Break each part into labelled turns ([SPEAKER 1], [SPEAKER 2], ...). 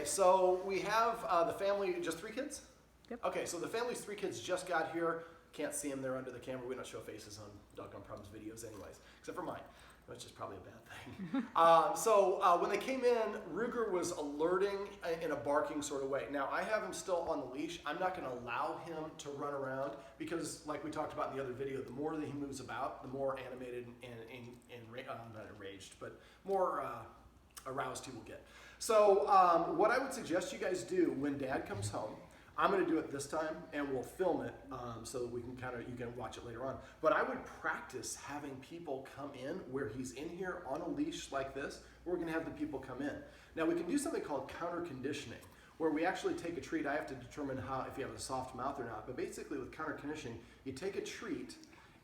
[SPEAKER 1] so we have the family, just 3 kids?
[SPEAKER 2] Yep.
[SPEAKER 1] Okay, so the family's 3 kids just got here. Can't see them, they're under the camera. We don't show faces on Doggone Problems videos anyways, except for mine, which is probably a bad thing. So when they came in, Ruger was alerting in a barking sort of way. Now, I have him still on the leash. I'm not going to allow him to run around because, like we talked about in the other video, the more that he moves about, the more animated and not enraged, but more aroused he will get. So what I would suggest you guys do when Dad comes home, I'm going to do it this time, and we'll film it so that we can you can watch it later on. But I would practice having people come in where he's in here on a leash like this. We're going to have the people come in. Now we can do something called counter conditioning, where we actually take a treat. I have to determine if you have a soft mouth or not. But basically, with counter conditioning, you take a treat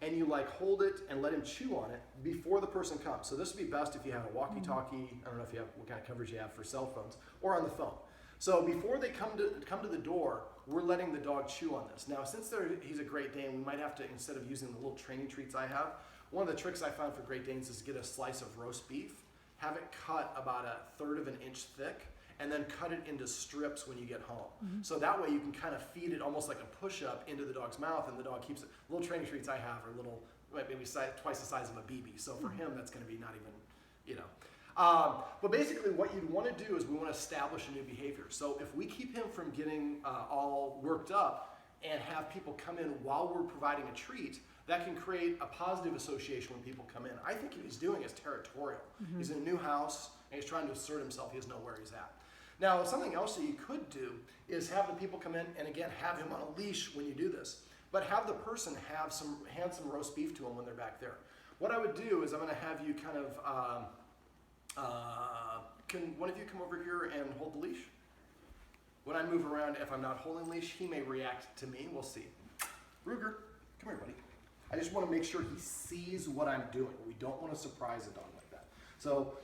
[SPEAKER 1] and you hold it and let him chew on it before the person comes. So this would be best if you have a walkie-talkie. I don't know if you have what kind of coverage you have for cell phones, or on the phone. So before they come to the door, we're letting the dog chew on this. Now, since he's a Great Dane, we might have to, instead of using the little training treats I have, one of the tricks I found for Great Danes is to get a slice of roast beef, have it cut about 1/3 of an inch thick, and then cut it into strips when you get home. Mm-hmm. So that way you can kind of feed it almost like a push-up into the dog's mouth, and the dog keeps it. Little training treats I have are little, maybe twice the size of a BB. So for him, that's going to be not even, but basically what you'd want to do is we want to establish a new behavior. So if we keep him from getting all worked up and have people come in while we're providing a treat, that can create a positive association when people come in. I think what he's doing is territorial. Mm-hmm. He's in a new house and he's trying to assert himself. He doesn't know where he's at. Now, something else that you could do is have the people come in and again, have him on a leash when you do this, but have the person hand some roast beef to him when they're back there. What I would do is I'm going to have you kind of, can one of you come over here and hold the leash? When I move around, if I'm not holding leash, he may react to me. We'll see. Ruger, come here, buddy. I just want to make sure he sees what I'm doing. We don't want to surprise a dog like that. So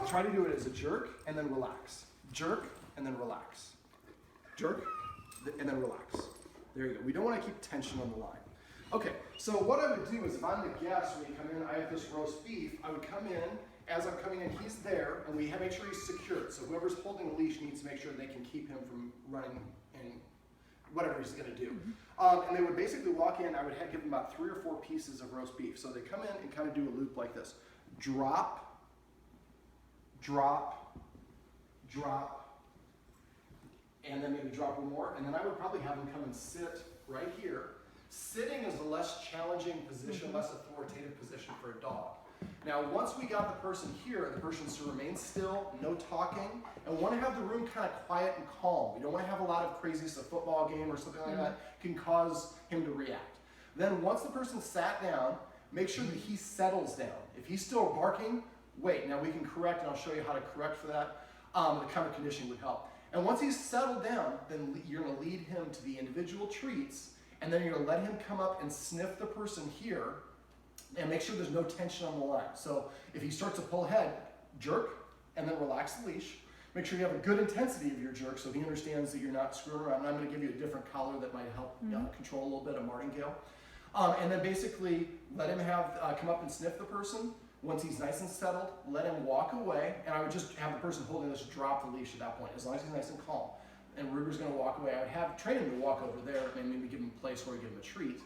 [SPEAKER 1] try to do it as a jerk and then relax. Jerk and then relax. Jerk and then relax. There you go. We don't want to keep tension on the line. Okay, so what I would do is if I'm the guest when you come in, I have this roast beef, I would come in. As I'm coming in, he's there, and we make sure he's secured. So whoever's holding the leash needs to make sure they can keep him from running and whatever he's going to do. Mm-hmm. And they would basically walk in. I would give them about 3 or 4 pieces of roast beef. So they come in and kind of do a loop like this. Drop, drop, drop, and then maybe drop one more. And then I would probably have them come and sit right here. Sitting is a less challenging position, mm-hmm. less authoritative position for a dog. Now, once we got the person here, and the person's to remain still, no talking, and we want to have the room kind of quiet and calm. We don't want to have a lot of craziness, a football game or something like that can cause him to react. Then once the person sat down, make sure that he settles down. If he's still barking, wait. Now we can correct, and I'll show you how to correct for that. The counter conditioning would help. And once he's settled down, then you're going to lead him to the individual treats, and then you're going to let him come up and sniff the person here, and make sure there's no tension on the line. So if he starts to pull ahead, jerk, and then relax the leash. Make sure you have a good intensity of your jerk so he understands that you're not screwing around. And I'm going to give you a different collar that might help control a little bit of martingale. And then basically let him come up and sniff the person. Once he's nice and settled, let him walk away. And I would just have the person holding this drop the leash at that point, as long as he's nice and calm. And Ruger's going to walk away. I would train him to walk over there and maybe give him a place where we give him a treat.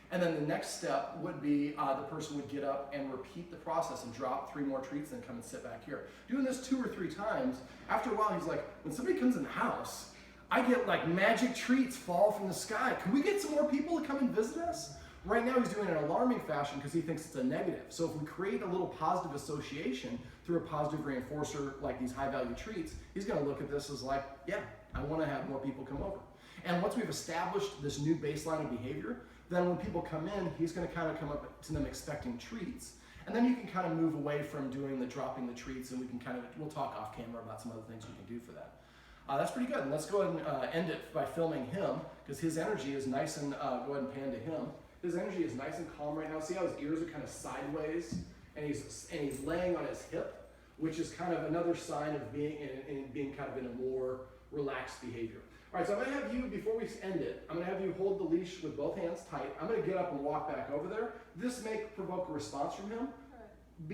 [SPEAKER 1] And then the next step would be the person would get up and repeat the process and drop 3 more treats and then come and sit back here. Doing this 2 or 3 times, after a while he's like, when somebody comes in the house, I get like magic treats fall from the sky. Can we get some more people to come and visit us? Right now he's doing it in an alarming fashion because he thinks it's a negative. So if we create a little positive association through a positive reinforcer like these high value treats, he's going to look at this as like, yeah, I want to have more people come over. And once we've established this new baseline of behavior, then when people come in, he's going to kind of come up to them expecting treats. And then you can kind of move away from doing the dropping the treats, and we'll talk off camera about some other things we can do for that. That's pretty good. And let's go ahead and end it by filming him, because his energy is nice and, go ahead and pan to him. His energy is nice and calm right now. See how his ears are kind of sideways, and he's laying on his hip, which is kind of another sign of being kind of in a more relaxed behavior. All right, so I'm going to have you, before we end it, I'm going to have you hold the leash with both hands tight. I'm going to get up and walk back over there. This may provoke a response from him.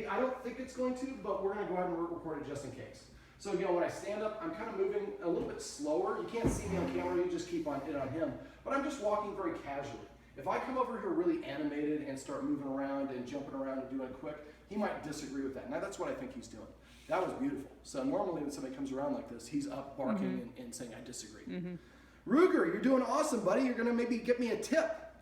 [SPEAKER 1] I don't think it's going to, but we're going to go ahead and record it just in case. So again, when I stand up, I'm kind of moving a little bit slower. You can't see me on camera, you just keep on it on him. But I'm just walking very casually. If I come over here really animated and start moving around and jumping around and doing quick, he might disagree with that. Now that's what I think he's doing. That was beautiful. So normally when somebody comes around like this, he's up barking and saying, I disagree. Ruger, you're doing awesome, buddy. You're going to maybe get me a tip.